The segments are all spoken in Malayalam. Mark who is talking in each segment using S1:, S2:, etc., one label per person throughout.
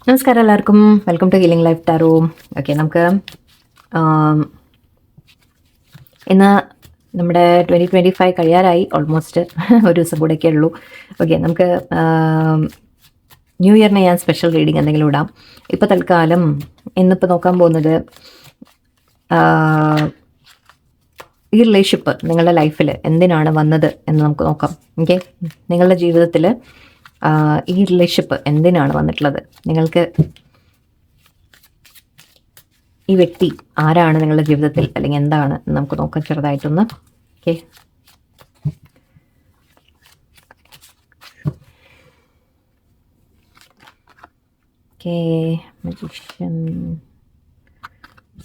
S1: നമസ്കാരം എല്ലാവർക്കും, welcome to healing life tarot. Okay, നമുക്ക് ഇന്ന് നമ്മുടെ 2025 കഴിയാറായി. ഓൾമോസ്റ്റ് ഒരു ദിവസം കൂടെയൊക്കെ ഉള്ളൂ. ഓക്കെ, നമുക്ക് ന്യൂ ഇയറിന് ഞാൻ സ്പെഷ്യൽ റീഡിങ് എന്തെങ്കിലും ഇടാം. ഇപ്പോൾ തൽക്കാലം ഇന്നിപ്പോൾ നോക്കാൻ പോകുന്നത് ഈ റിലേഷൻഷിപ്പ് നിങ്ങളുടെ ലൈഫിൽ എന്തിനാണ് വന്നത് എന്ന് നമുക്ക് നോക്കാം. ഓക്കെ, നിങ്ങളുടെ ജീവിതത്തിൽ ഈ റിലേഷൻഷിപ്പ് എന്തിനാണ് വന്നിട്ടുള്ളത്, നിങ്ങൾക്ക് ഈ വ്യക്തി ആരാണ് നിങ്ങളുടെ ജീവിതത്തിൽ, അല്ലെങ്കിൽ എന്താണ് നമുക്ക് നോക്കാം ചെറുതായിട്ടൊന്ന്. Okay, okay, magician,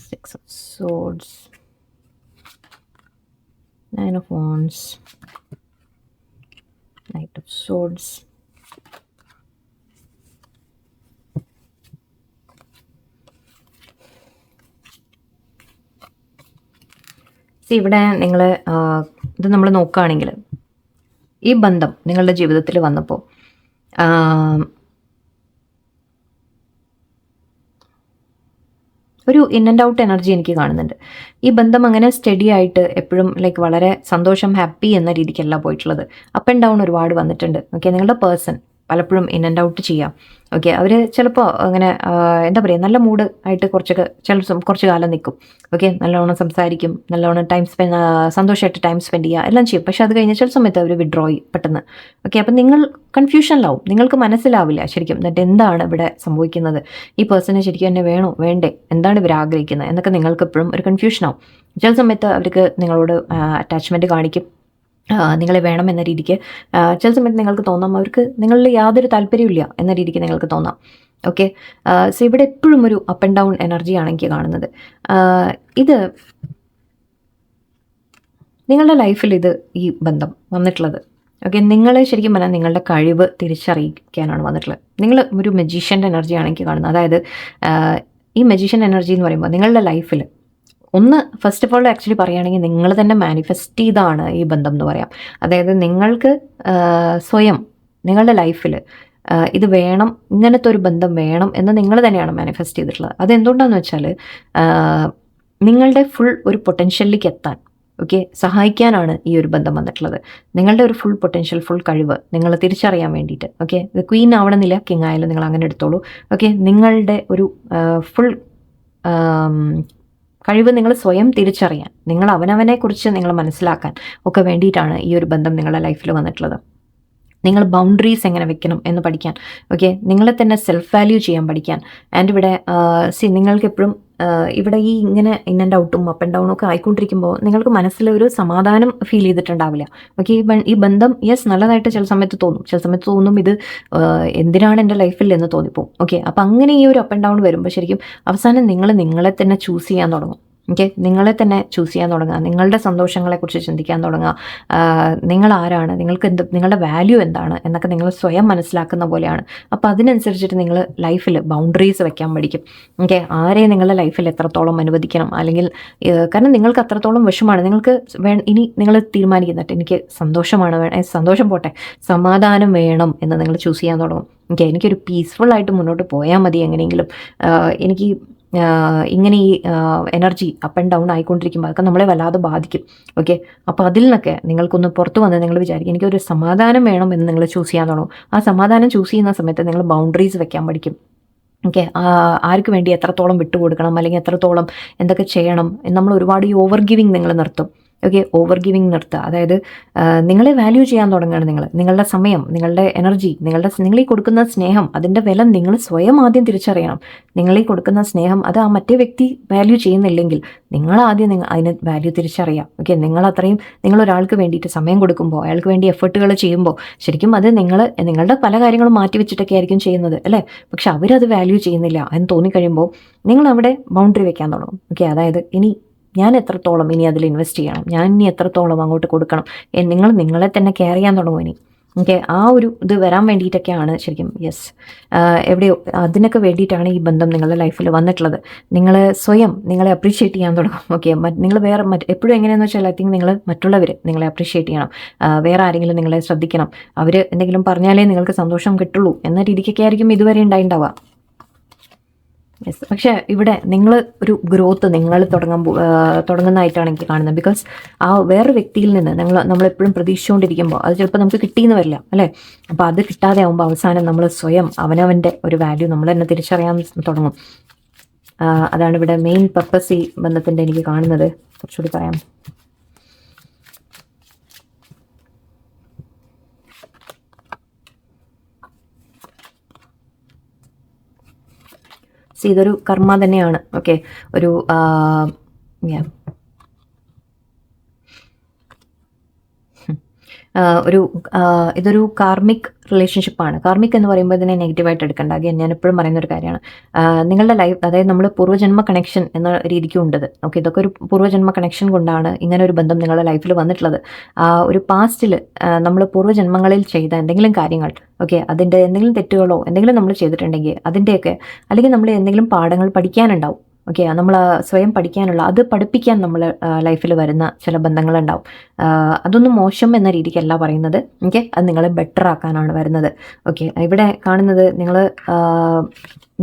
S1: 6 of swords, 9 of wands, knight of swords. ഇവിടെ നിങ്ങൾ ഇത് നമ്മൾ നോക്കുകയാണെങ്കിൽ ഈ ബന്ധം നിങ്ങളുടെ ജീവിതത്തിൽ വന്നപ്പോൾ ഒരു ഇൻ ആൻഡ് ഔട്ട് എനർജി എനിക്ക് കാണുന്നുണ്ട്. ഈ ബന്ധം അങ്ങനെ സ്റ്റഡി ആയിട്ട് എപ്പോഴും ലൈക്ക് വളരെ സന്തോഷം, ഹാപ്പി എന്ന രീതിക്കല്ല പോയിട്ടുള്ളത്. അപ്പ് ആൻഡ് ഡൗൺ ഒരുപാട് വന്നിട്ടുണ്ട്. ഓക്കെ, നിങ്ങളുടെ പേഴ്സൺ പലപ്പോഴും ഇൻ ആൻഡ് ഔട്ട് ചെയ്യാം. ഓക്കെ, അവർ ചിലപ്പോൾ അങ്ങനെ എന്താ പറയുക, നല്ല മൂഡ് ആയിട്ട് കുറച്ച് കാലം നിൽക്കും. ഓക്കെ, നല്ലവണ്ണം സംസാരിക്കും, നല്ലവണ്ണം സന്തോഷമായിട്ട് ടൈം സ്പെൻഡ് ചെയ്യുക, എല്ലാം ചെയ്യും. പക്ഷെ അത് കഴിഞ്ഞ് ചില സമയത്ത് അവർ വിഡ്രോ ചെയ്യും പെട്ടെന്ന്. ഓക്കെ, അപ്പം നിങ്ങൾ കൺഫ്യൂഷനിലാവും, നിങ്ങൾക്ക് മനസ്സിലാവില്ല ശരിക്കും എന്നിട്ട് എന്താണ് ഇവിടെ സംഭവിക്കുന്നത്, ഈ പേഴ്സണെ ശരിക്കും എന്നെ വേണോ വേണ്ടേ, എന്താണ് ഇവർ ആഗ്രഹിക്കുന്നത് എന്നൊക്കെ നിങ്ങൾക്ക് എപ്പോഴും ഒരു കൺഫ്യൂഷനാവും. ചില സമയത്ത് അവർക്ക് നിങ്ങളോട് അറ്റാച്ച്മെൻറ്റ് കാണിക്കും, നിങ്ങളെ വേണം എന്ന രീതിക്ക്. ചില സമയത്ത് നിങ്ങൾക്ക് തോന്നാം അവർക്ക് നിങ്ങളിൽ യാതൊരു താല്പര്യമില്ല എന്ന രീതിക്ക് നിങ്ങൾക്ക് തോന്നാം. ഓക്കെ, സോ ഇവിടെ എപ്പോഴും ഒരു അപ്പ് ആൻഡ് ഡൗൺ എനർജിയാണ് എനിക്ക് കാണുന്നത്. ഇത് നിങ്ങളുടെ ലൈഫിൽ ഈ ബന്ധം വന്നിട്ടുള്ളത് ഓക്കെ, നിങ്ങളെ ശരിക്കും പറഞ്ഞാൽ നിങ്ങളുടെ കഴിവ് തിരിച്ചറിയിക്കാനാണ് വന്നിട്ടുള്ളത്. നിങ്ങൾ ഒരു മജീഷ്യൻ്റെ എനർജിയാണ് എനിക്ക് കാണുന്നത്. അതായത് ഈ മജീഷ്യൻ എനർജി എന്ന് പറയുമ്പോൾ നിങ്ങളുടെ ലൈഫിൽ ഫസ്റ്റ് ഓഫ് ഓൾ ആക്ച്വലി പറയുകയാണെങ്കിൽ നിങ്ങൾ തന്നെ മാനിഫെസ്റ്റ് ചെയ്താണ് ഈ ബന്ധം എന്ന് പറയാം. അതായത് നിങ്ങൾക്ക് സ്വയം നിങ്ങളുടെ ലൈഫിൽ ഇത് വേണം, ഇങ്ങനത്തെ ഒരു ബന്ധം വേണം എന്ന് നിങ്ങൾ തന്നെയാണ് മാനിഫെസ്റ്റ് ചെയ്തിട്ടുള്ളത്. അതെന്തുകൊണ്ടാണെന്ന് വെച്ചാൽ നിങ്ങളുടെ ഫുൾ ഒരു പൊട്ടൻഷ്യലിലേക്ക് എത്താൻ ഓക്കെ സഹായിക്കാനാണ് ഈ ഒരു ബന്ധം വന്നിട്ടുള്ളത്. നിങ്ങളുടെ ഒരു ഫുൾ പൊട്ടൻഷ്യൽ, ഫുൾ കഴിവ് നിങ്ങൾ തിരിച്ചറിയാൻ വേണ്ടിയിട്ട്. ഓക്കെ, ഇത് ക്വീൻ ആവണമെന്നില്ല, കിങ് ആയാലും നിങ്ങൾ അങ്ങനെ എടുത്തോളൂ. ഓക്കെ, നിങ്ങളുടെ ഒരു ഫുൾ കഴിവ് നിങ്ങൾ സ്വയം തിരിച്ചറിയാൻ, നിങ്ങൾ അവനവനെക്കുറിച്ച് നിങ്ങൾ മനസ്സിലാക്കാൻ ഒക്കെ വേണ്ടിയിട്ടാണ് ഈ ഒരു ബന്ധം നിങ്ങളുടെ ലൈഫിൽ വന്നിട്ടുള്ളത്. നിങ്ങൾ ബൗണ്ടറീസ് എങ്ങനെ വെക്കണം എന്ന് പഠിക്കാൻ. ഓക്കെ, നിങ്ങളെ തന്നെ സെൽഫ് വാല്യൂ ചെയ്യാൻ പഠിക്കാൻ. ആൻഡ് ഇവിടെ നിങ്ങൾക്ക് എപ്പോഴും ഇവിടെ ഈ ഇങ്ങനെ ഇൻ ആൻഡ് ഔട്ടും അപ്പ് ആൻഡ് ഡൗണും ഒക്കെ ആയിക്കൊണ്ടിരിക്കുമ്പോൾ നിങ്ങൾക്ക് മനസ്സിലൊരു സമാധാനം ഫീൽ ചെയ്തിട്ടുണ്ടാവില്ല. ഓക്കെ, ഈ ബന്ധം നല്ലതായിട്ട് ചില സമയത്ത് തോന്നും ഇത് എന്തിനാണ് എൻ്റെ ലൈഫിൽ എന്ന് തോന്നിപ്പോവും. ഓക്കെ, അപ്പം അങ്ങനെ ഈ ഒരു അപ്പ് ആൻഡ് ഡൗൺ വരുമ്പോൾ ശരിക്കും അവസാനം നിങ്ങളെ തന്നെ ചൂസ് ചെയ്യാൻ തുടങ്ങും. ഓക്കെ, നിങ്ങളെ തന്നെ ചൂസ് ചെയ്യാൻ തുടങ്ങുക, നിങ്ങളുടെ സന്തോഷങ്ങളെക്കുറിച്ച് ചിന്തിക്കാൻ തുടങ്ങുക, നിങ്ങൾ ആരാണ്, നിങ്ങളുടെ വാല്യൂ എന്താണ് എന്നൊക്കെ നിങ്ങൾ സ്വയം മനസ്സിലാക്കുന്ന പോലെയാണ്. അപ്പോൾ അതിനനുസരിച്ചിട്ട് നിങ്ങൾ ലൈഫിൽ ബൗണ്ടറീസ് വെക്കാൻ പഠിക്കും. ഓക്കെ, ആരെയും നിങ്ങളുടെ ലൈഫിൽ എത്രത്തോളം അനുവദിക്കണം, അല്ലെങ്കിൽ കാരണം നിങ്ങൾക്ക് അത്രത്തോളം വിഷമാണ്, നിങ്ങൾക്ക് ഇനി നിങ്ങൾ തീരുമാനിക്കുന്നുണ്ട് എനിക്ക് സന്തോഷമാണ് സന്തോഷം പോട്ടെ, സമാധാനം വേണം എന്ന് നിങ്ങൾ ചൂസ് ചെയ്യാൻ തുടങ്ങും. ഓക്കെ, എനിക്കൊരു പീസ്ഫുള്ളായിട്ട് മുന്നോട്ട് പോയാൽ മതി, എങ്ങനെയെങ്കിലും എനിക്ക് ഇങ്ങനെ ഈ എനർജി അപ്പ് ആൻഡ് ഡൗൺ ആയിക്കൊണ്ടിരിക്കുമ്പോൾ അതൊക്കെ നമ്മളെ വല്ലാതെ ബാധിക്കും. ഓക്കെ, അപ്പോൾ അതിൽ നിന്നൊക്കെ നിങ്ങൾക്കൊന്ന് പുറത്ത് വന്ന് നിങ്ങൾ വിചാരിക്കും എനിക്കൊരു സമാധാനം വേണം എന്ന് നിങ്ങൾ ചൂസ് ചെയ്യാൻ തുടങ്ങും. ആ സമാധാനം ചൂസ് ചെയ്യുന്ന സമയത്ത് നിങ്ങൾ ബൗണ്ടറീസ് വെക്കാൻ പഠിക്കും. ഓക്കെ, ആർക്ക് വേണ്ടി എത്രത്തോളം വിട്ടുകൊടുക്കണം, അല്ലെങ്കിൽ എത്രത്തോളം എന്തൊക്കെ ചെയ്യണം, നമ്മൾ ഒരുപാട് ഈ ഓവർ ഗിവിങ് നിങ്ങൾ നിർത്തും. ഓക്കെ, ഓവർ ഗിവിങ് നിർത്തുക, അതായത് നിങ്ങളെ വാല്യൂ ചെയ്യാൻ തുടങ്ങുകയാണ്. നിങ്ങളുടെ സമയം, നിങ്ങളുടെ എനർജി, നിങ്ങളീ കൊടുക്കുന്ന സ്നേഹം, അതിൻ്റെ വില നിങ്ങൾ സ്വയം ആദ്യം തിരിച്ചറിയണം. നിങ്ങളീ കൊടുക്കുന്ന സ്നേഹം അത് ആ മറ്റേ വ്യക്തി വാല്യൂ ചെയ്യുന്നില്ലെങ്കിൽ നിങ്ങളാദ്യം അതിന് വാല്യൂ തിരിച്ചറിയാം. ഓക്കെ, നിങ്ങൾ ഒരാൾക്ക് വേണ്ടിയിട്ട് സമയം കൊടുക്കുമ്പോൾ, അയാൾക്ക് വേണ്ടി എഫേർട്ടുകൾ ചെയ്യുമ്പോൾ ശരിക്കും അത് നിങ്ങളുടെ പല കാര്യങ്ങളും മാറ്റി വെച്ചിട്ടൊക്കെ ആയിരിക്കും ചെയ്യുന്നത് അല്ലേ. പക്ഷെ അവരത് വാല്യൂ ചെയ്യുന്നില്ല എന്ന് തോന്നിക്കഴിയുമ്പോൾ നിങ്ങൾ അവിടെ ബൗണ്ടറി വെക്കാൻ തുടങ്ങും. ഓക്കെ, അതായത് ഞാൻ എത്രത്തോളം ഇനി അതിൽ ഇൻവെസ്റ്റ് ചെയ്യണം, ഞാൻ ഇനി എത്രത്തോളം അങ്ങോട്ട് കൊടുക്കണം, നിങ്ങളെ തന്നെ കെയർ ചെയ്യാൻ തുടങ്ങും ഇനി. ഓക്കെ, ആ ഒരു ഇത് വരാൻ വേണ്ടിയിട്ടൊക്കെയാണ് ശരിക്കും. യെസ്, എവിടെയോ അതിനൊക്കെ വേണ്ടിയിട്ടാണ് ഈ ബന്ധം നിങ്ങളുടെ ലൈഫിൽ വന്നിട്ടുള്ളത്. നിങ്ങൾ സ്വയം നിങ്ങളെ അപ്രീഷിയേറ്റ് ചെയ്യാൻ തുടങ്ങും. ഓക്കെ, നിങ്ങൾ വേറെ എപ്പോഴും എങ്ങനെയാണെന്ന് വെച്ചാൽ ഐ തിങ്ക് നിങ്ങൾ മറ്റുള്ളവർ നിങ്ങളെ അപ്രീഷിയേറ്റ് ചെയ്യണം. വേറെ ആരെങ്കിലും നിങ്ങളെ ശ്രദ്ധിക്കണം. അവർ എന്തെങ്കിലും പറഞ്ഞാലേ നിങ്ങൾക്ക് സന്തോഷം കിട്ടുള്ളൂ എന്ന രീതിക്കൊക്കെ ആയിരിക്കും ഇതുവരെ ഉണ്ടാവുക. യെസ്, പക്ഷേ ഇവിടെ നിങ്ങൾ ഒരു ഗ്രോത്ത് നിങ്ങൾ തുടങ്ങുന്നതായിട്ടാണ് എനിക്ക് കാണുന്നത്. ബിക്കോസ് ആ വേറൊരു വ്യക്തിയിൽ നിന്ന് നമ്മളെപ്പോഴും പ്രതീക്ഷിച്ചുകൊണ്ടിരിക്കുമ്പോൾ അത് ചിലപ്പോൾ നമുക്ക് കിട്ടിയെന്ന് വരില്ല അല്ലേ. അപ്പോൾ അത് കിട്ടാതെ ആകുമ്പോൾ അവസാനം നമ്മൾ സ്വയം അവനവൻ്റെ ഒരു വാല്യൂ നമ്മൾ തന്നെ തിരിച്ചറിയാൻ തുടങ്ങും. അതാണ് ഇവിടെ മെയിൻ പർപ്പസ് ഈ ബന്ധത്തിൻ്റെ എനിക്ക് കാണുന്നത്. കുറച്ചുകൂടി പറയാം. ഇതൊരു കർമ്മ തന്നെയാണ്. ഓക്കെ, ഒരു ഇതൊരു കാർമിക് റിലേഷൻഷിപ്പാണ്. കാർമിക് എന്ന് പറയുമ്പോൾ ഇതിനെ നെഗറ്റീവായിട്ട് എടുക്കേണ്ട. അഗൈൻ ഞാൻ എപ്പോഴും പറയുന്ന ഒരു കാര്യമാണ്. നിങ്ങളുടെ ലൈഫ്, അതായത് നമ്മൾ പൂർവ്വജന്മ കണക്ഷൻ എന്ന രീതിക്കും ഉണ്ടത്. ഓക്കെ, ഇതൊക്കെ ഒരു പൂർവ്വജന്മ കണക്ഷൻ കൊണ്ടാണ് ഇങ്ങനെ ഒരു ബന്ധം നിങ്ങളുടെ ലൈഫിൽ വന്നിട്ടുള്ളത്. ഒരു പാസ്റ്റിൽ നമ്മൾ പൂർവ്വജന്മങ്ങളിൽ ചെയ്ത എന്തെങ്കിലും കാര്യങ്ങൾ, ഓക്കെ, അതിൻ്റെ എന്തെങ്കിലും തെറ്റുകളോ എന്തെങ്കിലും നമ്മൾ ചെയ്തിട്ടുണ്ടെങ്കിൽ അതിൻ്റെയൊക്കെ, അല്ലെങ്കിൽ നമ്മൾ എന്തെങ്കിലും പാഠങ്ങൾ പഠിക്കാനുണ്ടാവും. ഓക്കെ, നമ്മൾ സ്വയം പഠിക്കാനുള്ള, അത് പഠിപ്പിക്കാൻ നമ്മൾ ലൈഫിൽ വരുന്ന ചില ബന്ധങ്ങളുണ്ടാവും. അതൊന്നും മോശം എന്ന രീതിക്കല്ല പറയുന്നത്. ഓക്കെ, അത് നിങ്ങളെ ബെറ്റർ ആക്കാനാണ് വരുന്നത്. ഓക്കെ, ഇവിടെ കാണുന്നത്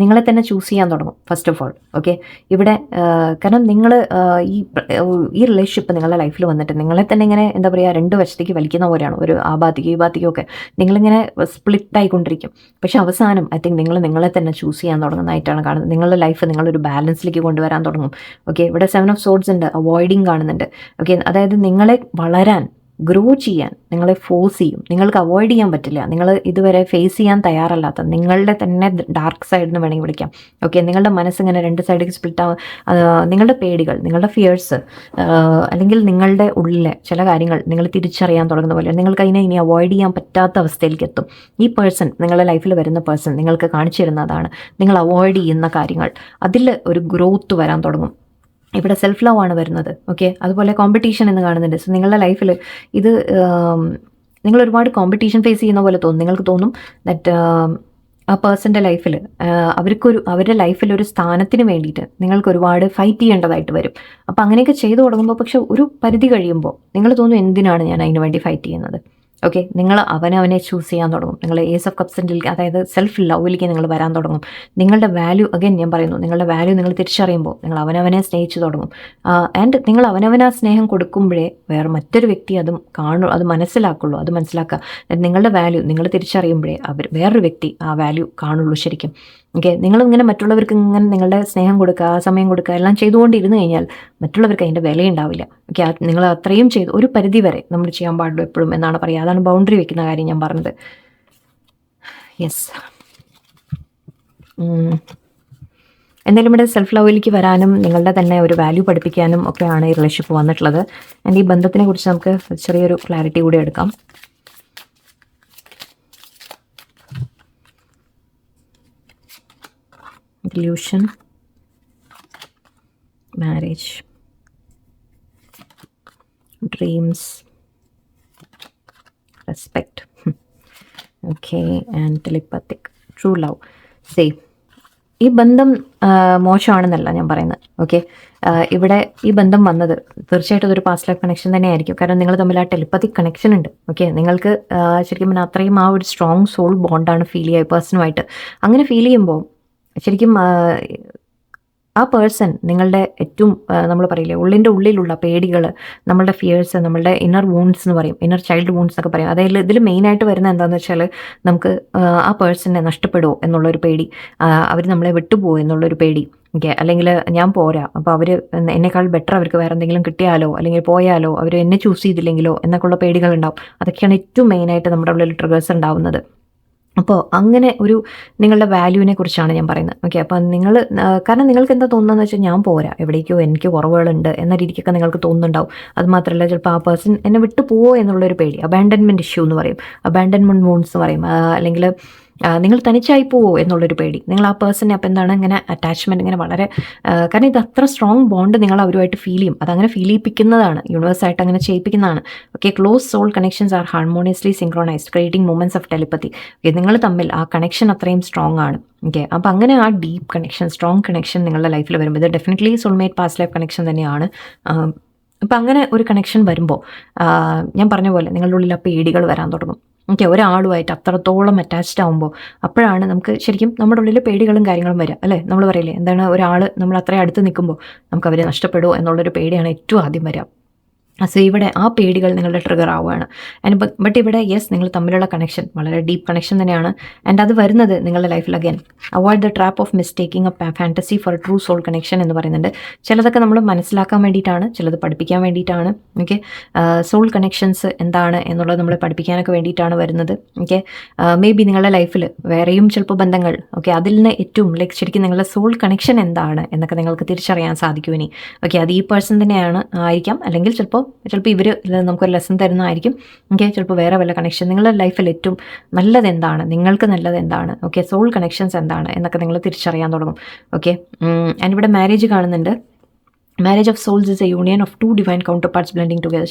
S1: നിങ്ങളെ തന്നെ ചൂസ് ചെയ്യാൻ തുടങ്ങും ഫസ്റ്റ് ഓഫ് ഓൾ. ഓക്കെ, ഇവിടെ കാരണം നിങ്ങൾ ഈ റിലേഷൻഷിപ്പ് നിങ്ങളുടെ ലൈഫിൽ വന്നിട്ട് നിങ്ങളെ തന്നെ ഇങ്ങനെ എന്താ പറയുക, രണ്ട് വശത്തേക്ക് വലിക്കുന്ന പോലെയാണ്. ഒരു ആ ഭാഗത്തേക്ക് ഈ ഭാഗത്തേക്കും ഒക്കെ നിങ്ങളിങ്ങനെ സ്പ്ലിറ്റ് ആയിക്കൊണ്ടിരിക്കും. പക്ഷെ അവസാനം ഐ തിങ്ക് നിങ്ങളെ തന്നെ ചൂസ് ചെയ്യാൻ തുടങ്ങുന്നതായിട്ടാണ് കാണുന്നത്. നിങ്ങളുടെ ലൈഫ് നിങ്ങളൊരു ബാലൻസിലേക്ക് കൊണ്ടുവരാൻ തുടങ്ങും. ഓക്കെ, ഇവിടെ 7 of Swords ഉണ്ട്, അവോയ്ഡിങ് കാണുന്നുണ്ട്. ഓക്കെ, അതായത് നിങ്ങളെ വളരാൻ, ഗ്രോ ചെയ്യാൻ നിങ്ങളെ ഫോഴ്സ് ചെയ്യും. നിങ്ങൾക്ക് അവോയ്ഡ് ചെയ്യാൻ പറ്റില്ല. നിങ്ങൾ ഇതുവരെ ഫേസ് ചെയ്യാൻ തയ്യാറല്ലാത്ത നിങ്ങളുടെ തന്നെ ഡാർക്ക് സൈഡ് എന്ന് വേണമെങ്കിൽ വിളിക്കാം. ഓക്കെ, നിങ്ങളുടെ മനസ്സിങ്ങനെ രണ്ട് സൈഡിലേക്ക് സ്പ്ലിറ്റ് ആവും. നിങ്ങളുടെ പേടികൾ, നിങ്ങളുടെ ഫിയേഴ്സ്, അല്ലെങ്കിൽ നിങ്ങളുടെ ഉള്ളിലെ ചില കാര്യങ്ങൾ നിങ്ങൾ തിരിച്ചറിയാൻ തുടങ്ങുന്ന പോലെ നിങ്ങൾക്ക് അതിനെ ഇനി അവോയ്ഡ് ചെയ്യാൻ പറ്റാത്ത അവസ്ഥയിലേക്ക് എത്തും. ഈ പേഴ്സൺ, നിങ്ങളുടെ ലൈഫിൽ വരുന്ന പേഴ്സൺ നിങ്ങൾക്ക് കാണിച്ചു തരുന്നതാണ് നിങ്ങൾ അവോയ്ഡ് ചെയ്യുന്ന കാര്യങ്ങൾ. അതിൽ ഒരു ഗ്രോത്ത് വരാൻ തുടങ്ങും. ഇവിടെ സെൽഫ് ലവ് ആണ് വരുന്നത്. ഓക്കെ, അതുപോലെ കോമ്പറ്റീഷൻ എന്ന് കാണുന്നുണ്ട്. സോ നിങ്ങളുടെ ലൈഫിൽ ഇത് നിങ്ങൾ ഒരുപാട് കോമ്പറ്റീഷൻ ഫേസ് ചെയ്യുന്ന പോലെ തോന്നും. നിങ്ങൾക്ക് തോന്നും ദറ്റ് ആ പേഴ്സൻ്റെ ലൈഫിൽ അവരുടെ ലൈഫിൽ ഒരു സ്ഥാനത്തിന് വേണ്ടിയിട്ട് നിങ്ങൾക്ക് ഒരുപാട് ഫൈറ്റ് ചെയ്യേണ്ടതായിട്ട് വരും. അപ്പോൾ അങ്ങനെയൊക്കെ ചെയ്തു തുടങ്ങുമ്പോൾ പക്ഷെ ഒരു പരിധി കഴിയുമ്പോൾ നിങ്ങൾ തോന്നും എന്തിനാണ് ഞാൻ അതിന് വേണ്ടി ഫൈറ്റ് ചെയ്യുന്നത്. ഓക്കെ, നിങ്ങൾ അവനെ ചൂസ് ചെയ്യാൻ തുടങ്ങും. നിങ്ങൾ ഏസ് ഓഫ് കപ്സിൻ്റെ, അതായത് സെൽഫ് ലവിലേക്ക് നിങ്ങൾ വരാൻ തുടങ്ങും. നിങ്ങളുടെ വാല്യൂ, അഗൈൻ ഞാൻ പറയുന്നു, നിങ്ങളുടെ വാല്യൂ നിങ്ങൾ തിരിച്ചറിയുമ്പോൾ നിങ്ങൾ അവനവനെ സ്നേഹിച്ചു തുടങ്ങും. ആൻഡ് നിങ്ങൾ അവനവനാ സ്നേഹം കൊടുക്കുമ്പോഴേ വേറെ മറ്റൊരു വ്യക്തി അത് മനസ്സിലാക്കുള്ളൂ. അത് മനസ്സിലാക്കുക, നിങ്ങളുടെ വാല്യൂ നിങ്ങൾ തിരിച്ചറിയുമ്പോഴേ വേറൊരു വ്യക്തി ആ വാല്യൂ കാണുള്ളൂ ശരിക്കും. ഓക്കെ, നിങ്ങളിങ്ങനെ മറ്റുള്ളവർക്ക് ഇങ്ങനെ നിങ്ങളുടെ സ്നേഹം കൊടുക്കുക, സമയം കൊടുക്കുക എല്ലാം ചെയ്തുകൊണ്ടിരുന്നു കഴിഞ്ഞാൽ മറ്റുള്ളവർക്ക് അതിൻ്റെ വിലയുണ്ടാവില്ല. ഓക്കെ, നിങ്ങൾ അത്രയും ചെയ്ത് ഒരു പരിധി വരെ നമ്മൾ ചെയ്യാൻ പാടുള്ളൂ എപ്പോഴും എന്നാണ് പറയുക. അതാണ് ബൗണ്ടറി വെക്കുന്ന കാര്യം ഞാൻ പറഞ്ഞത്. യെസ്, എന്തായാലും ഇവിടെ സെൽഫ് ലവിലേക്ക് വരാനും നിങ്ങളുടെ തന്നെ ഒരു വാല്യൂ പഠിപ്പിക്കാനും ഒക്കെയാണ് ഈ റിലേഷൻഷിപ്പ് വന്നിട്ടുള്ളത്. ആൻഡ് ഈ ബന്ധത്തിനെ കുറിച്ച് നമുക്ക് ചെറിയൊരു ക്ലാരിറ്റി കൂടി എടുക്കാം. Illusion, marriage, dreams, respect, okay, and telepathic, true love. See, ഈ ബന്ധം മോശമാണെന്നല്ല ഞാൻ പറയുന്നത്. ഓക്കെ, ഇവിടെ ഈ ബന്ധം വന്നത് തീർച്ചയായിട്ടും അതൊരു പാസ്റ്റ് ലൈഫ് കണക്ഷൻ തന്നെയായിരിക്കും. കാരണം നിങ്ങൾ തമ്മിൽ ആ ടെലിപ്പത്തിക് കണക്ഷൻ ഉണ്ട്. ഓക്കെ, നിങ്ങൾക്ക് ശരിക്കും പറഞ്ഞാൽ അത്രയും ആ ഒരു സ്ട്രോങ് സോൾ ബോണ്ടാണ് ഫീൽ ചെയ്യുക പേഴ്സണുമായിട്ട്. അങ്ങനെ ഫീൽ ചെയ്യുമ്പോൾ ശരിക്കും ആ പേഴ്സൺ നിങ്ങളുടെ ഏറ്റവും നമ്മൾ പറയില്ലേ ഉള്ളിൻ്റെ ഉള്ളിലുള്ള പേടികൾ, നമ്മളുടെ ഫിയേഴ്സ്, നമ്മളുടെ ഇന്നർ വൂൺസ് എന്ന് പറയും, ഇന്നർ ചൈൽഡ് വൂൺസ് എന്നൊക്കെ പറയും. അതായത് ഇതിൽ മെയിനായിട്ട് വരുന്ന എന്താണെന്ന് വെച്ചാൽ നമുക്ക് ആ പേഴ്സണെ നഷ്ടപ്പെടുമോ എന്നുള്ളൊരു പേടി, അവർ നമ്മളെ വിട്ടുപോകുമോ എന്നുള്ളൊരു പേടി. ഓക്കെ, അല്ലെങ്കിൽ ഞാൻ പോരാ, അപ്പോൾ അവർ എന്നെക്കാൾ ബെറ്റർ അവർക്ക് വേറെ എന്തെങ്കിലും കിട്ടിയാലോ, അല്ലെങ്കിൽ പോയാലോ, അവർ എന്നെ ചൂസ് ചെയ്തില്ലെങ്കിലോ എന്നൊക്കെയുള്ള പേടികളുണ്ടാവും. അതൊക്കെയാണ് ഏറ്റവും മെയിനായിട്ട് നമ്മുടെ ഉള്ളിൽ ട്രിഗേഴ്സ് ഉണ്ടാവുന്നത്. അപ്പോൾ അങ്ങനെ ഒരു നിങ്ങളുടെ വാല്യൂവിനെ കുറിച്ചാണ് ഞാൻ പറയുന്നത്. ഓക്കെ, അപ്പം കാരണം നിങ്ങൾക്ക് എന്താ തോന്നുന്നതെന്ന് വെച്ചാൽ ഞാൻ പോരാ, എവിടേക്കോ എനിക്ക് കുറവുകളുണ്ട് എന്ന രീതിക്കൊക്കെ നിങ്ങൾക്ക് തോന്നുന്നുണ്ടാവും. അതുമാത്രമല്ല ചിലപ്പോൾ ആ പേഴ്സൺ എന്നെ വിട്ടു പോവോ എന്നുള്ളൊരു പേടി, അബാൻഡൻമെൻറ്റ് ഇഷ്യൂ എന്ന് പറയും, അബാൻഡൻമെൻറ്റ് വൂൺസ് എന്ന് പറയും, അല്ലെങ്കിൽ നിങ്ങൾ തനിച്ചായി പോവോ എന്നുള്ളൊരു പേടി. നിങ്ങൾ ആ പേഴ്സണെ അപ്പോൾ എന്താണ് ഇങ്ങനെ അറ്റാച്ച്മെൻറ്റ് ഇങ്ങനെ വളരെ കാരണം ഇത് അത്ര സ്ട്രോങ് ബോണ്ട് നിങ്ങൾ അവരുമായിട്ട് ഫീൽ ചെയ്യും. അതങ്ങനെ ഫീൽ ചെയ്യിപ്പിക്കുന്നതാണ്, യൂണിവേഴ്സായിട്ട് അങ്ങനെ ചെയ്യിപ്പിക്കുന്നതാണ്. Okay, close soul connections are harmoniously synchronised creating moments of telepathy. Okay, നിങ്ങൾ തമ്മിൽ ആ കണക്ഷൻ അത്രയും സ്ട്രോങ് ആണ്. ഓക്കെ, അപ്പോൾ അങ്ങനെ ആ ഡീപ്പ് കണക്ഷൻ, സ്ട്രോങ് കണക്ഷൻ നിങ്ങളുടെ ലൈഫിൽ വരുമ്പോൾ, ഇത് definitely soulmate past life connection തന്നെയാണ്. അപ്പം അങ്ങനെ ഒരു കണക്ഷൻ വരുമ്പോൾ ഞാൻ പറഞ്ഞ പോലെ നിങ്ങളുടെ ഉള്ളിൽ ആ പേടികൾ വരാൻ തുടങ്ങും. ഓക്കെ, ഒരാളുമായിട്ട് അത്രത്തോളം അറ്റാച്ച്ഡ് ആകുമ്പോൾ അപ്പോഴാണ് നമുക്ക് ശരിക്കും നമ്മുടെ ഉള്ളിൽ പേടികളും കാര്യങ്ങളും വരിക, അല്ലേ? നമ്മൾ പറയില്ലേ, എന്താണ്, ഒരാൾ നമ്മൾ അത്രയും അടുത്ത് നിൽക്കുമ്പോൾ നമുക്ക് അവരെ നഷ്ടപ്പെടുമോ എന്നുള്ളൊരു പേടിയാണ് ഏറ്റവും ആദ്യം വരിക. സോ ഇവിടെ ആ പേടികൾ നിങ്ങളുടെ ട്രിഗർ ആവുകയാണ്. ബട്ട് ഇവിടെ യെസ്, നിങ്ങൾ തമ്മിലുള്ള കണക്ഷൻ വളരെ ഡീപ്പ് കണക്ഷൻ തന്നെയാണ്. ആൻഡ് അത് വരുന്നത് നിങ്ങളുടെ ലൈഫിൽ again avoid the trap of mistaking a fantasy for true soul connection എന്ന് പറയുന്നുണ്ട്. ചിലതൊക്കെ നമ്മൾ മനസ്സിലാക്കാൻ വേണ്ടിയിട്ടാണ്, ചിലത് പഠിപ്പിക്കാൻ വേണ്ടിയിട്ടാണ്. ഓക്കെ, സോൾ കണക്ഷൻസ് എന്താണ് എന്നുള്ളത് നമ്മളെ പഠിപ്പിക്കാനൊക്കെ വേണ്ടിയിട്ടാണ് വരുന്നത്. ഓക്കെ, മേ ബി നിങ്ങളുടെ ലൈഫിൽ വേറെയും ചിലപ്പോൾ ബന്ധങ്ങൾ, ഓക്കെ, അതിൽ നിന്ന് ഏറ്റവും ശരിക്കും നിങ്ങളുടെ സോൾ കണക്ഷൻ എന്താണ് എന്നൊക്കെ നിങ്ങൾക്ക് തിരിച്ചറിയാൻ സാധിക്കും ഇനി. ഓക്കെ, അത് ഈ പേഴ്സൺ തന്നെയാണ് ആയിരിക്കാം, അല്ലെങ്കിൽ ചിലപ്പോൾ ഇവർ നമുക്കൊരു ലെസൺ തരുന്നതായിരിക്കും. ഓക്കെ, ചിലപ്പോൾ വേറെ വല്ല കണക്ഷൻ, നിങ്ങളുടെ ലൈഫിൽ ഏറ്റവും നല്ലത് എന്താണ്, നിങ്ങൾക്ക് നല്ലത് എന്താണ്, ഓക്കെ, സോൾ കണക്ഷൻസ് എന്താണ് എന്നൊക്കെ നിങ്ങൾ തിരിച്ചറിയാൻ തുടങ്ങും. ഓക്കെ, ആൻഡ് ഇവിടെ മാരേജ് കാണുന്നുണ്ട്. Marriage of souls is a union of 2 divine counterparts blending together.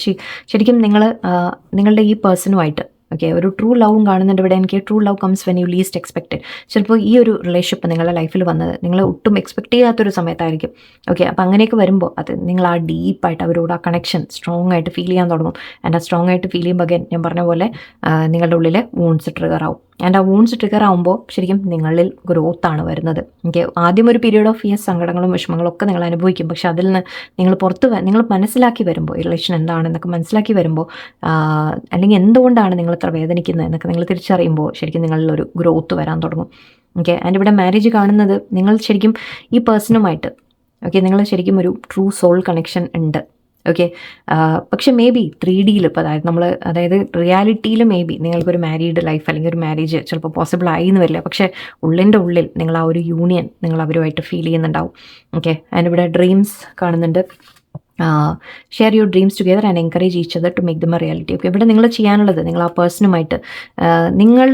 S1: ശരിക്കും നിങ്ങളുടെ ഈ പേഴ്സണുമായിട്ട്, ഓക്കെ, ഒരു ട്രൂ ലവും കാണുന്നുണ്ട് ഇവിടെ. എനിക്ക് true love comes when you least expected. ചിലപ്പോൾ ഈ ഒരു റിലേഷൻഷിപ്പ് നിങ്ങളുടെ ലൈഫിൽ വന്നത് നിങ്ങൾ ഒട്ടും എക്സ്പെക്ട് ചെയ്യാത്തൊരു സമയത്തായിരിക്കും. ഓക്കെ, അപ്പോൾ അങ്ങനെയൊക്കെ വരുമ്പോൾ അത് നിങ്ങൾ ആ ഡീപ്പായിട്ട് അവരോട് ആ കണക്ഷൻ സ്ട്രോങ് ആയിട്ട് ഫീൽ ചെയ്യാൻ തുടങ്ങും. ആൻഡ് ആ സ്ട്രോങ് ആയിട്ട് ഫീൽ ചെയ്യുമ്പോൾ അഗൈൻ ഞാൻ പറഞ്ഞ പോലെ നിങ്ങളുടെ ഉള്ളിൽ വൂൺസ് ട്രിഗർ ആവും. ആൻഡ് ആ വൂൺസ് ട്രിഗർ ആകുമ്പോൾ ശരിക്കും നിങ്ങളിൽ ഗ്രോത്താണ് വരുന്നത്. ഓക്കെ, ആദ്യം ഒരു പീരീഡ് ഓഫ് സങ്കടങ്ങളും വിഷമങ്ങളും ഒക്കെ നിങ്ങൾ അനുഭവിക്കും. പക്ഷെ അതിൽ നിന്ന് നിങ്ങൾ മനസ്സിലാക്കി വരുമ്പോൾ, ഈ റിലേഷൻ എന്താണെന്നൊക്കെ മനസ്സിലാക്കി വരുമ്പോൾ, അല്ലെങ്കിൽ എന്തുകൊണ്ടാണ് നിങ്ങൾ ഇത്ര വേദനിക്കുന്നത് എന്നൊക്കെ നിങ്ങൾ തിരിച്ചറിയുമ്പോൾ ശരിക്കും നിങ്ങളിലൊരു ഗ്രോത്ത് വരാൻ തുടങ്ങും. ഓക്കെ, ആൻഡ് ഇവിടെ മാരേജ് കാണുന്നത് നിങ്ങൾ ശരിക്കും ഈ പേഴ്സണുമായിട്ട്, ഓക്കെ, നിങ്ങൾ ശരിക്കും ഒരു ട്രൂ സോൾ കണക്ഷൻ ഉണ്ട്. ഓക്കെ, പക്ഷെ മേ ബി 3Dയിൽ ഇപ്പോൾ അതായത് റിയാലിറ്റിയിൽ മേ ബി നിങ്ങൾക്കൊരു മാരീഡ് ലൈഫ് അല്ലെങ്കിൽ ഒരു മാരേജ് ചിലപ്പോൾ പോസിബിൾ ആയി എന്ന് വരില്ല. പക്ഷേ ഉള്ളിൽ നിങ്ങൾ ആ ഒരു യൂണിയൻ നിങ്ങൾ അവരുമായിട്ട് ഫീൽ ചെയ്യുന്നുണ്ടാവും. ഓക്കെ, ആൻഡ് ഇവിടെ ഡ്രീംസ് കാണുന്നുണ്ട്. Share your dreams together and encourage each other to make them a reality. Okay, ഇവിടെ നിങ്ങൾ ചെയ്യാനുള്ളത്, നിങ്ങൾ ആ പേഴ്സണുമായിട്ട് നിങ്ങൾ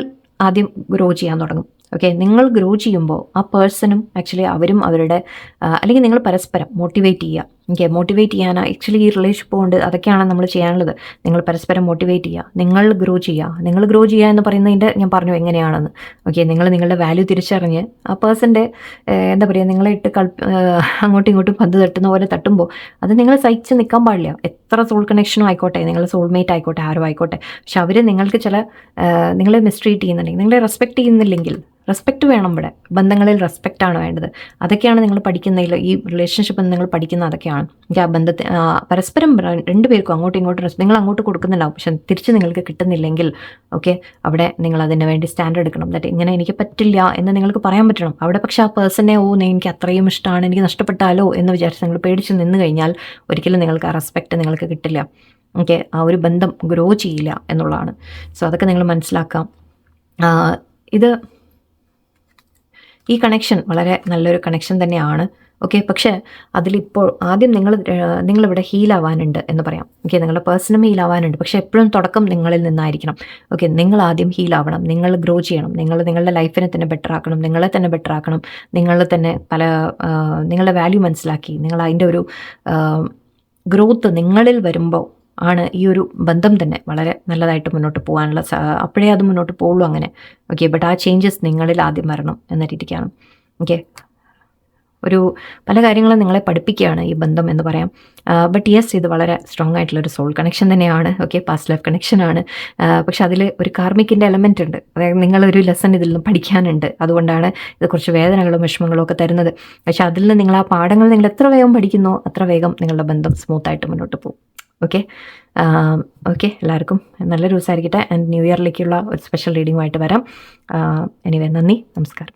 S1: ആദ്യം ഗ്രോ ചെയ്യാൻ തുടങ്ങും. ഓക്കെ, നിങ്ങൾ ഗ്രോ ചെയ്യുമ്പോൾ ആ പേഴ്സണും ആക്ച്വലി അവരും അവരുടെ അല്ലെങ്കിൽ നിങ്ങൾ പരസ്പരം മോട്ടിവേറ്റ് ചെയ്യുക. ഓക്കെ, മോട്ടിവേറ്റ് ചെയ്യാൻ ആക്ച്വലി ഈ റിലേഷൻഷിപ്പ് കൊണ്ട് അതൊക്കെയാണ് നമ്മൾ ചെയ്യാനുള്ളത്. നിങ്ങൾ പരസ്പരം മോട്ടിവേറ്റ് ചെയ്യുക, നിങ്ങൾ ഗ്രോ ചെയ്യുക എന്ന് പറയുന്നതിൻ്റെ ഞാൻ പറഞ്ഞു എങ്ങനെയാണെന്ന്. ഓക്കെ, നിങ്ങളുടെ വാല്യൂ തിരിച്ചറിഞ്ഞ് ആ പേഴ്സൻ്റെ എന്താ പറയുക, നിങ്ങളെ ഇട്ട് അങ്ങോട്ടും ഇങ്ങോട്ടും പന്ത് തട്ടുന്ന പോലെ തട്ടുമ്പോൾ അത് നിങ്ങൾ സഹിച്ച് നിൽക്കാൻ പാടില്ല. എത്ര സോൾ കണക്ഷനും ആയിക്കോട്ടെ, നിങ്ങൾ സോൾമേറ്റ് ആയിക്കോട്ടെ, ആരും ആയിക്കോട്ടെ, പക്ഷെ അവർ നിങ്ങൾക്ക് നിങ്ങളെ മിസ്ട്രീറ്റ് ചെയ്യുന്നുണ്ടെങ്കിൽ, നിങ്ങളെ റെസ്പെക്റ്റ് ചെയ്യുന്നില്ലെങ്കിൽ, റെസ്പെക്റ്റ് വേണം. ഇവിടെ ബന്ധങ്ങളിൽ റെസ്പെക്റ്റാണ് വേണ്ടത്. അതൊക്കെയാണ് നിങ്ങൾ പഠിക്കുന്നതിൽ, ഈ റിലേഷൻഷിപ്പ് നിങ്ങൾ പഠിക്കുന്ന അതൊക്കെയാണ്. ആ ബന്ധത്തെ പരസ്പരം രണ്ടുപേർക്കും അങ്ങോട്ടും ഇങ്ങോട്ടും നിങ്ങൾ അങ്ങോട്ട് കൊടുക്കുന്നുണ്ടാവും, പക്ഷെ തിരിച്ച് നിങ്ങൾക്ക് കിട്ടുന്നില്ലെങ്കിൽ, ഓക്കെ, അവിടെ നിങ്ങൾ അതിന് വേണ്ടി സ്റ്റാൻഡ് എടുക്കണം. ദാറ്റ് ഇങ്ങനെ എനിക്ക് പറ്റില്ല എന്ന് നിങ്ങൾക്ക് പറയാൻ പറ്റണം. അവിടെ പക്ഷേ ആ പേഴ്സണെ എനിക്ക് അത്രയും ഇഷ്ടമാണ്, എനിക്ക് നഷ്ടപ്പെട്ടാലോ എന്ന് വിചാരിച്ച് നിങ്ങൾ പേടിച്ച് നിന്ന് കഴിഞ്ഞാൽ ഒരിക്കലും നിങ്ങൾക്ക് ആ റെസ്പെക്റ്റ് നിങ്ങൾക്ക് കിട്ടില്ല. ഓക്കെ, ആ ഒരു ബന്ധം ഗ്രോ ചെയ്യില്ല എന്നുള്ളതാണ്. സോ അതൊക്കെ നിങ്ങൾ മനസ്സിലാക്കാം. ഈ കണക്ഷൻ വളരെ നല്ലൊരു കണക്ഷൻ തന്നെയാണ്. ഓക്കെ, പക്ഷേ അതിലിപ്പോൾ ആദ്യം നിങ്ങളിവിടെ ഹീലാവാനുണ്ട് എന്ന് പറയാം. ഓക്കെ, നിങ്ങളുടെ പേഴ്സണും ഹീലാവാനുണ്ട്, പക്ഷേ എപ്പോഴും തുടക്കം നിങ്ങളിൽ നിന്നായിരിക്കണം. ഓക്കെ, നിങ്ങൾ ആദ്യം ഹീലാവണം, നിങ്ങൾ ഗ്രോ ചെയ്യണം, നിങ്ങളുടെ ലൈഫിനെ തന്നെ ബെറ്റർ ആക്കണം, നിങ്ങളെ തന്നെ ബെറ്റർ ആക്കണം, നിങ്ങളെ തന്നെ നിങ്ങളുടെ വാല്യൂ മനസ്സിലാക്കി നിങ്ങൾ അതിൻ്റെ ഒരു ഗ്രോത്ത് നിങ്ങളിൽ വരുമ്പോൾ ആണ് ഈ ഒരു ബന്ധം തന്നെ വളരെ നല്ലതായിട്ട് മുന്നോട്ട് പോകാനുള്ള അപ്പോഴേ അത് മുന്നോട്ട് പോകുള്ളൂ അങ്ങനെ. ഓക്കെ, ബട്ട് ആ ചേഞ്ചസ് നിങ്ങളിൽ ആദ്യം വരണം എന്ന രീതിക്കാണ്. ഓക്കെ, പല കാര്യങ്ങളും നിങ്ങളെ പഠിപ്പിക്കുകയാണ് ഈ ബന്ധം എന്ന് പറയാം. ബട്ട് യെസ്, ഇത് വളരെ സ്ട്രോങ് ആയിട്ടുള്ളൊരു സോൾ കണക്ഷൻ തന്നെയാണ്. ഓക്കെ, പാസ്റ്റ് ലൈഫ് കണക്ഷനാണ്. പക്ഷെ അതിൽ ഒരു കാർമിക്കിൻ്റെ എലമെൻ്റ് ഉണ്ട്. അതായത് നിങ്ങളൊരു ലെസൺ ഇതിൽ നിന്ന് പഠിക്കാനുണ്ട്. അതുകൊണ്ടാണ് ഇത് കുറച്ച് വേദനകളും വിഷമങ്ങളും ഒക്കെ തരുന്നത്. പക്ഷെ അതിൽ നിന്ന് നിങ്ങൾ ആ പാഠങ്ങൾ നിങ്ങൾ എത്ര വേഗം പഠിക്കുന്നോ അത്ര വേഗം നിങ്ങളുടെ ബന്ധം സ്മൂത്തായിട്ട് മുന്നോട്ട് പോകും. ഓക്കെ, എല്ലാവർക്കും നല്ലൊരു ദിവസമായിരിക്കട്ടെ. ആൻഡ് ന്യൂ ഇയറിലേക്കുള്ള ഒരു സ്പെഷ്യൽ റീഡിങ്ങുമായിട്ട് വരാം. എനിവേ, നന്ദി, നമസ്കാരം.